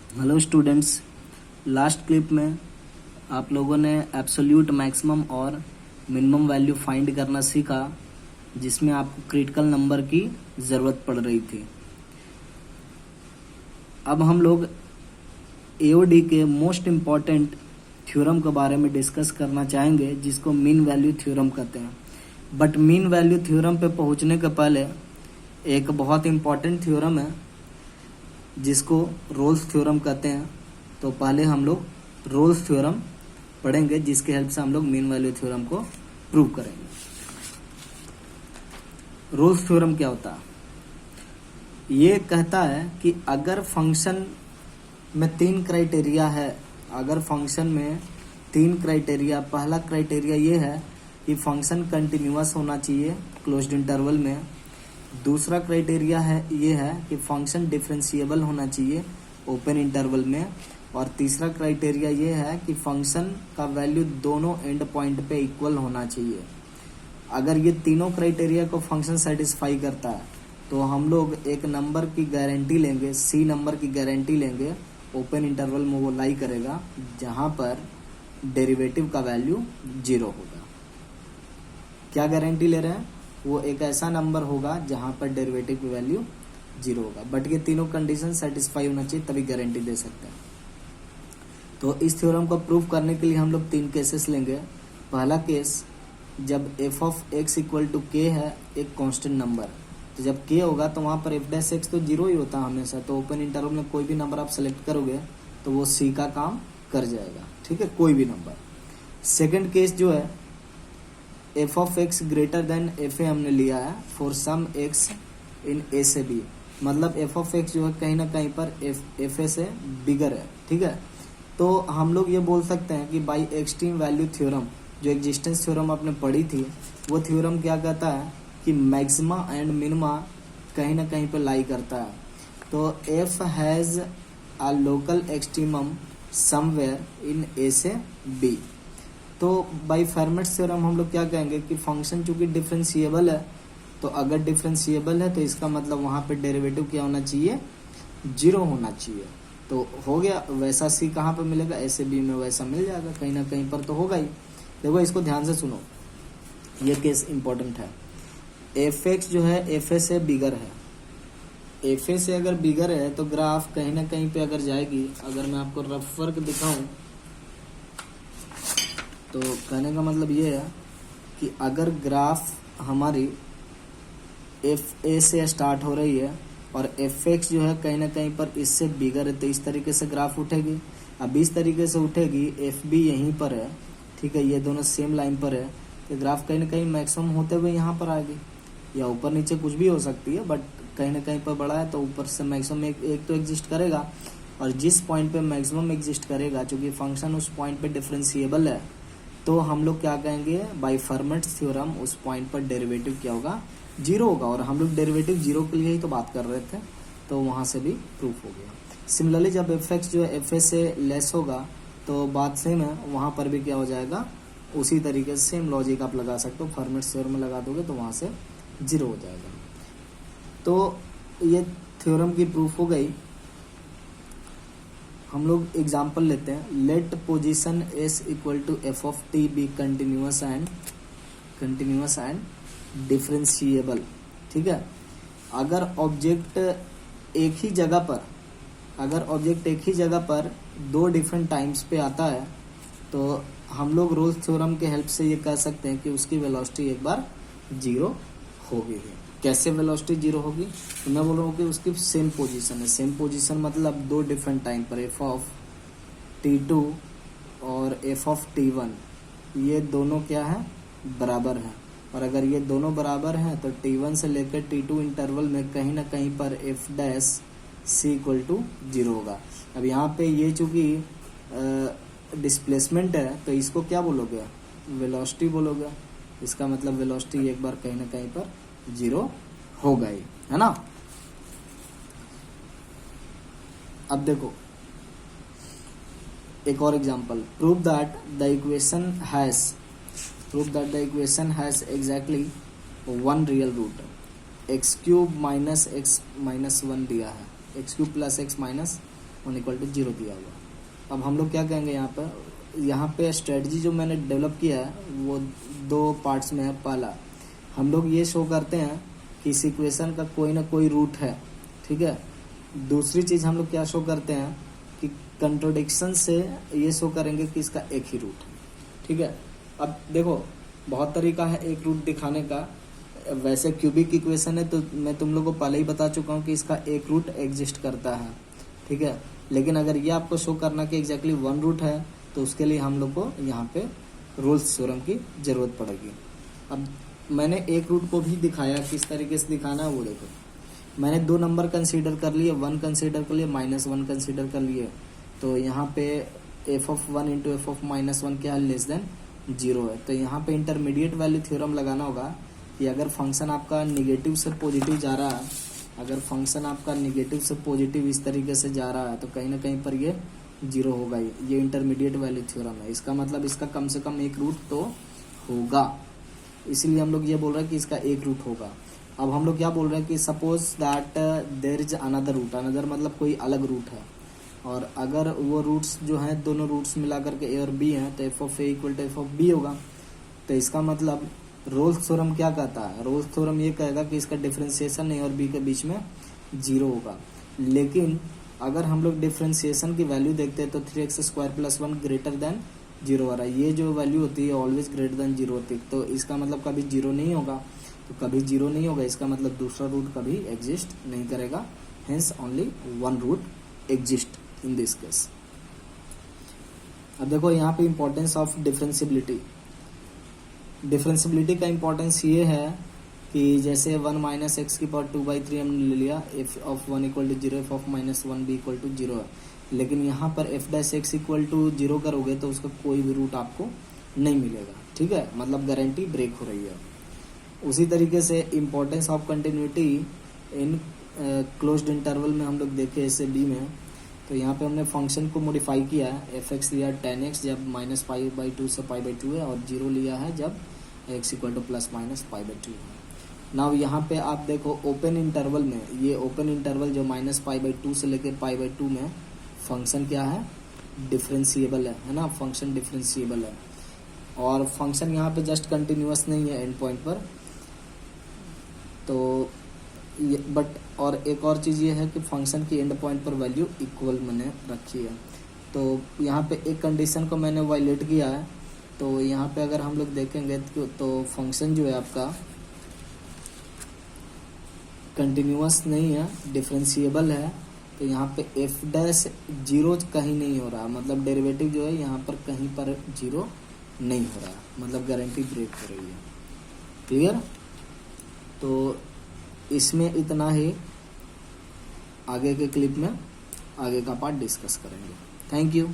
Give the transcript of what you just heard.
Hello students, last clip में आप लोगों ने एब्सोल्यूट मैक्सिमम और मिनिमम वैल्यू फाइंड करना सीखा, जिसमें आपको क्रिटिकल नंबर की ज़रूरत पड़ रही थी। अब हम लोग एओडी के मोस्ट इम्पॉर्टेंट थ्योरम के बारे में डिस्कस करना चाहेंगे, जिसको मीन वैल्यू थ्योरम कहते हैं। बट मीन वैल्यू थ्योरम पे पहुंचने के पहले एक बहुत इम्पॉर्टेंट थ्योरम है जिसको रोल्स थ्योरम कहते हैं। तो पहले हम लोग रोल्स थ्योरम पढ़ेंगे, जिसके हेल्प से हम लोग मीन वैल्यू थ्योरम को प्रूव करेंगे। रोल्स थ्योरम क्या होता है? ये कहता है कि अगर फंक्शन में 3 क्राइटेरिया है, अगर फंक्शन में 3 क्राइटेरिया, पहला क्राइटेरिया ये है कि फंक्शन कंटिन्यूअस होना चाहिए क्लोज्ड इंटरवल में। दूसरा क्राइटेरिया ये है कि फंक्शन डिफरेंशिएबल होना चाहिए ओपन इंटरवल में। और तीसरा क्राइटेरिया ये है कि फंक्शन का वैल्यू दोनों एंड पॉइंट पे इक्वल होना चाहिए। अगर ये तीनों क्राइटेरिया को फंक्शन सेटिस्फाई करता है तो हम लोग एक नंबर की गारंटी लेंगे, सी नंबर की गारंटी लेंगे, ओपन इंटरवल में वो लाई करेगा जहाँ पर डेरिवेटिव का वैल्यू 0 होगा। क्या गारंटी ले रहे हैं? वो एक ऐसा नंबर होगा जहां पर डेरिवेटिव की वैल्यू 0 होगा। बट ये तीनों कंडीशन सेटिस्फाई होना चाहिए, तभी गारंटी दे सकते हैं। तो इस थ्योरम को प्रूव करने के लिए हम लोग 3 केसेस लेंगे। पहला केस, जब f of x equal to k है, एक कांस्टेंट नंबर, तो जब k होगा तो वहां पर f डैश x तो 0 ही होता है हमेशा। तो ओपन इंटरवल में कोई भी नंबर आप सेलेक्ट करोगे तो वो c का काम कर जाएगा, ठीक है, कोई भी नंबर। सेकेंड केस जो है, f of x greater than f a हमने लिया है for some x in a से b, मतलब f ऑफ x जो है कहीं ना कहीं पर एफ ए से बिगर है, ठीक है। तो हम लोग ये बोल सकते हैं कि बाई एक्सट्रीम वैल्यू थ्योरम, जो एग्जिस्टेंस थ्योरम आपने पढ़ी थी, वो थ्योरम क्या कहता है कि मैक्सिमा एंड मिनिमा कहीं ना कहीं पर लाई करता है। तो f has a local extremum somewhere in a से b। तो बाई फर्मेट्स थ्योरम हम लोग क्या कहेंगे कि फंक्शन चूंकि डिफरेंशिएबल है, तो अगर डिफरेंशिएबल है तो इसका मतलब वहां पे डेरिवेटिव क्या होना चाहिए? 0 होना चाहिए। तो हो गया। वैसा सी कहाँ पे मिलेगा? ऐसे बी में वैसा मिल जाएगा, कहीं ना कहीं पर तो होगा ही। देखो इसको ध्यान से सुनो, ये केस इंपॉर्टेंट है। एफ एक्स जो है एफ ए से बिगर है, एफ ए से अगर बिगर है तो ग्राफ कहीं ना कहीं पे अगर जाएगी, अगर मैं आपको रफ वर्क दिखाऊं तो कहने का मतलब ये है कि अगर ग्राफ हमारी एफ ए से स्टार्ट हो रही है और एफ एक्स जो है कहीं ना कहीं पर इससे बिगर है, तो इस तरीके से ग्राफ उठेगी। अब इस तरीके से उठेगी, एफ बी यहीं पर है, ठीक है, ये दोनों सेम लाइन पर है, तो ग्राफ कहीं ना कहीं मैक्सिमम होते हुए यहाँ पर आएगी, या ऊपर नीचे कुछ भी हो सकती है, बट कहीं ना कहीं पर बड़ा है तो ऊपर से मैक्सिमम एक तो एग्जिस्ट करेगा। और जिस पॉइंट पे मैक्सिमम एग्जिस्ट करेगा, चूंकि फंक्शन उस पॉइंट पे डिफरेंशिएबल है, तो हम लोग क्या कहेंगे बाय फर्मेट्स थ्योरम, उस पॉइंट पर डेरिवेटिव क्या होगा? 0 होगा। और हम लोग डेरिवेटिव 0 के लिए ही तो बात कर रहे थे, तो वहां से भी प्रूफ हो गया। सिमिलरली जब एफ एक्स जो है एफ ए से लेस होगा तो बात सेम है, वहां पर भी क्या हो जाएगा? उसी तरीके से सेम लॉजिक आप लगा सकते हो, फर्मेट्स थ्योरम में लगा दोगे तो वहां से 0 हो जाएगा। तो ये थ्योरम की प्रूफ हो गई। हम लोग एग्जाम्पल लेते हैं। Let position s equal to f of t be continuous and differentiable, ठीक है। अगर ऑब्जेक्ट एक ही जगह पर 2 डिफरेंट टाइम्स पे आता है, तो हम लोग रोल्स थ्योरम के हेल्प से ये कह सकते हैं कि उसकी वेलोसिटी एक बार 0 होगी है। कैसे वेलोसिटी 0 होगी? तो मैं बोल रहा हूँ कि उसकी सेम पोजीशन है। सेम पोजीशन मतलब 2 डिफरेंट टाइम पर एफ ऑफ t2 और एफ ऑफ t1, ये दोनों क्या है? बराबर है। और अगर ये दोनों बराबर हैं तो t1 से लेकर t2 इंटरवल में कहीं ना कहीं पर f dash c equal to 0 होगा। अब यहाँ पे ये चूंकि डिस्प्लेसमेंट है, तो इसको क्या बोलोगे? वेलोसिटी बोलोगे। इसका मतलब वेलोसिटी एक बार कहीं ना कहीं पर 0 हो गई है ना। अब देखो एक और example. Prove that the equation has exactly 1 real root. X cube minus x minus 1 दिया है, x cube plus x minus 1 equal to 0 दिया हुआ। अब हम लोग क्या कहेंगे यहाँ पे स्ट्रेटजी जो मैंने डेवलप किया है वो 2 पार्ट्स में है। पहला हम लोग ये शो करते हैं कि इस इक्वेशन का कोई ना कोई रूट है, ठीक है। दूसरी चीज़ हम लोग क्या शो करते हैं कि कंट्रोडिक्शन से ये शो करेंगे कि इसका एक ही रूट है, ठीक है। अब देखो बहुत तरीका है एक रूट दिखाने का। वैसे क्यूबिक इक्वेशन है तो मैं तुम लोग को पहले ही बता चुका हूँ कि इसका एक रूट एग्जिस्ट करता है, ठीक है। लेकिन अगर ये आपको शो करना कि एग्जैक्टली 1 रूट है तो उसके लिए हम लोग को यहाँ पे रोल्स थ्योरम की जरूरत पड़ेगी। अब मैंने एक रूट को भी दिखाया, किस तरीके से दिखाना है वो देखो। मैंने 2 नंबर कंसीडर कर लिए, 1 कंसीडर कर लिए, -1 कंसीडर कर लिए। तो यहाँ पे f(1) इंटू f(-1) क्या है, लेस देन 0 है। तो यहाँ पे इंटरमीडिएट वैल्यू थ्योरम लगाना होगा कि अगर फंक्शन आपका निगेटिव से पॉजिटिव जा रहा है, अगर फंक्शन आपका निगेटिव से पॉजिटिव इस तरीके से जा रहा है तो कहीं ना कहीं पर ये 0 होगा। ये इंटरमीडिएट वैल्यू थ्योरम है। इसका मतलब इसका कम से कम एक रूट तो होगा, इसीलिए हम लोग ये बोल रहे हैं कि इसका एक रूट होगा। अब हम लोग क्या बोल रहे हैं कि suppose that there is another root, another मतलब कोई अलग रूट है, और अगर वो रूट्स जो हैं दोनों रूट्स मिला करके ए और बी हैं तो f of a equal to f of b होगा। तो इसका मतलब रोल्स थ्योरम क्या कहता है, रोल्स थ्योरम ये कहेगा कि इसका डिफरेंशिएशन ए और बी के बीच में 0 होगा। लेकिन अगर हम लोग डिफरेंशिएशन की वैल्यू देखते हैं तो 3x² + 1 ग्रेटर देन 0 आ रहा है। ये जो वैल्यू होती है ऑलवेज ग्रेटर देन 0 होती है, तो इसका मतलब कभी 0 नहीं होगा। तो कभी 0 नहीं होगा, इसका मतलब दूसरा रूट कभी एग्जिस्ट नहीं करेगा। Hence only 1 root exist in this case. अब देखो यहाँ पे इंपॉर्टेंस ऑफ डिफरेंशिएबिलिटी। डिफरेंशिएबिलिटी का इंपॉर्टेंस ये है कि जैसे 1 - x⁴ हमने ले लिया, f of 1 equal to 0, f of -1 भी इक्वल टू 0 है। लेकिन यहाँ पर f' इक्वल टू 0 करोगे तो उसका कोई भी रूट आपको नहीं मिलेगा, ठीक है। मतलब गारंटी ब्रेक हो रही है। उसी तरीके से importance of continuity in closed interval में हम लोग देखे ऐसे बी में, तो यहाँ पे हमने फंक्शन को मॉडिफाई किया है। f(x) लिया 10x जब -π/2 से π/2 है, और 0 लिया है जब x इक्वल टू +- π/2 है। नाउ यहाँ पे आप देखो ओपन इंटरवल में, ये ओपन इंटरवल जो -π/2 से लेकर π/2 में फंक्शन क्या है, डिफरेंशिएबल है ना, फंक्शन डिफरेंशिएबल है। और फंक्शन यहाँ पे जस्ट कंटिन्यूअस नहीं है एंड पॉइंट पर, तो बट और एक और चीज़ ये है कि फंक्शन की एंड पॉइंट पर वैल्यू इक्वल मैंने रखी है। तो यहाँ पे एक कंडीशन को मैंने वायलेट किया है। तो यहाँ पे अगर हम लोग देखेंगे तो फंक्शन जो है आपका कंटिन्यूअस नहीं है, डिफरेंशिएबल है। तो यहाँ पे f' 0 कहीं नहीं हो रहा, मतलब डेरिवेटिव जो है यहाँ पर कहीं पर 0 नहीं हो रहा, मतलब गारंटी ब्रेक हो रही है। क्लियर? तो इसमें इतना ही, आगे के क्लिप में आगे का पार्ट डिस्कस करेंगे। Thank you.